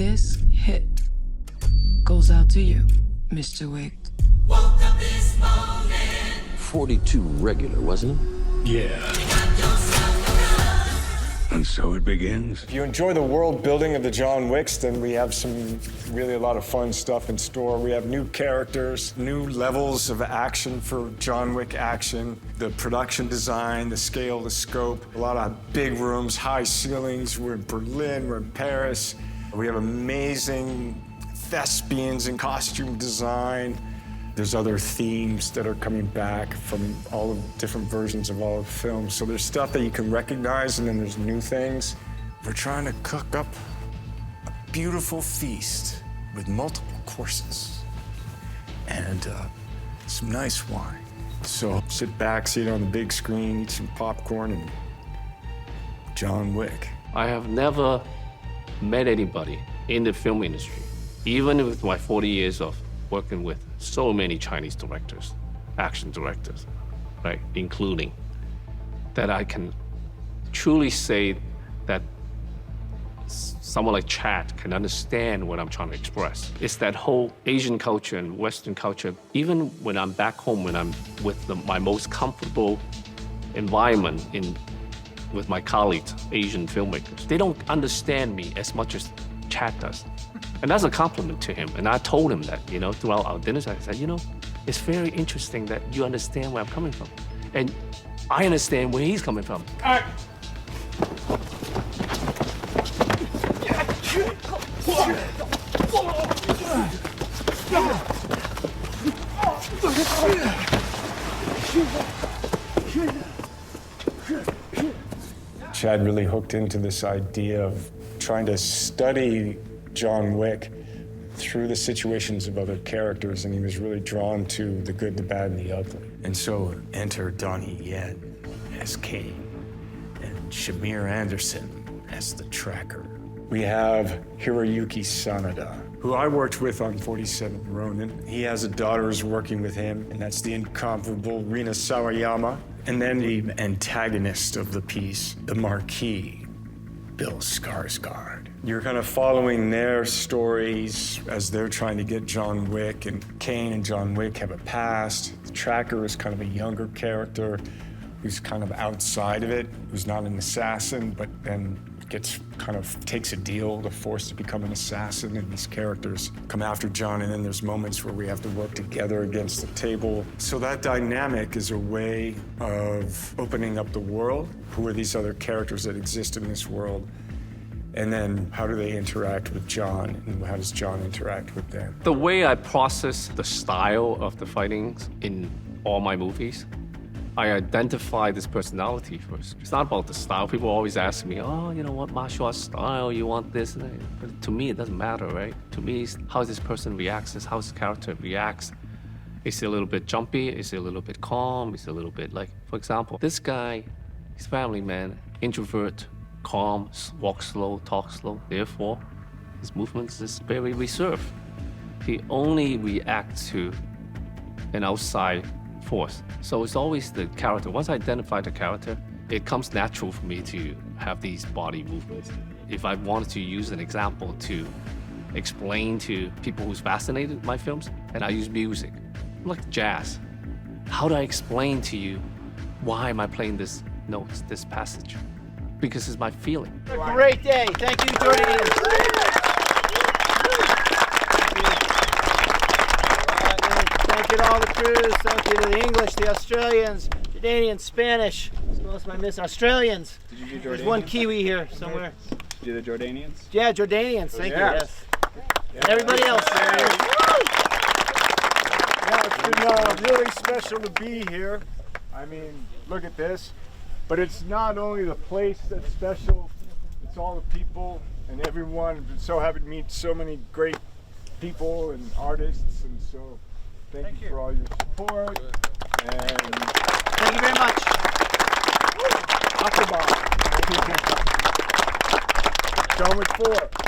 This hit goes out to you, Mr. Wick. 42 regular, wasn't it? Yeah. And so it begins. If you enjoy the world building of the John Wicks, then we have a lot of fun stuff in store. We have new characters, new levels of action for John Wick action, the production design, the scale, the scope, a lot of big rooms, high ceilings. We're in Berlin, we're in Paris. We have amazing thespians and costume design. There's other themes that are coming back from all of different versions of all of the films. So there's stuff that you can recognize, and then there's new things. We're trying to cook up a beautiful feast with multiple courses and some nice wine. So sit back, see it on the big screen, eat some popcorn, and John Wick. I have never met anybody in the film industry, even with my 40 years of working with so many Chinese directors, action directors, right, including, that I can truly say that someone like Chad can understand what I'm trying to express. It's that whole Asian culture and Western culture. Even when I'm back home, when I'm with my most comfortable environment with my colleagues, Asian filmmakers, they don't understand me as much as Chad does. And that's a compliment to him. And I told him that, throughout our dinners, I said, it's very interesting that you understand where I'm coming from. And I understand where he's coming from. Chad really hooked into this idea of trying to study John Wick through the situations of other characters, and he was really drawn to the good, the bad, and the ugly. And so enter Donnie Yen as Kane and Shamir Anderson as the Tracker. We have Hiroyuki Sanada, who I worked with on 47 Ronin. He has a daughter who's working with him, and that's the incomparable Rina Sawayama. And then the antagonist of the piece, the Marquis, Bill Skarsgård. You're kind of following their stories as they're trying to get John Wick, and Kane and John Wick have a past. The Tracker is kind of a younger character who's kind of outside of it, who's not an assassin, but then takes a deal, they're forced to become an assassin, and these characters come after John, and then there's moments where we have to work together against the table. So that dynamic is a way of opening up the world. Who are these other characters that exist in this world? And then how do they interact with John, and how does John interact with them? The way I process the style of the fightings in all my movies, I identify this personality first. It's not about the style. People always ask me, what martial arts style you want this? But to me, it doesn't matter, right? To me, it's how this person reacts, it's how this character reacts. Is it a little bit jumpy? Is it a little bit calm? Is it a little bit for example, this guy, he's family man, introvert, calm, walk slow, talk slow. Therefore, his movements is very reserved. He only reacts to an outside force. So it's always the character. Once I identify the character, it comes natural for me to have these body movements. If I wanted to use an example to explain to people who's fascinated with my films, and I use music, like jazz. How do I explain to you why am I playing this notes, this passage? Because it's my feeling. A great day. Thank you, Jordanians. Thank you to all the crews. Thank you to the English, the Australians, Jordanians, Spanish. What else am I missing? Australians. Did you do Jordanians? There's one Kiwi here somewhere. Did you do the Jordanians? Yeah, Jordanians. Thank you. Yes. Yeah. Everybody else. Yeah, it's been really special to be here. I mean, look at this. But it's not only the place that's special, it's all the people and everyone. I've been so happy to meet so many great people and artists, and so thank you for all your support. And thank you very much. Akbar. John Wick 4.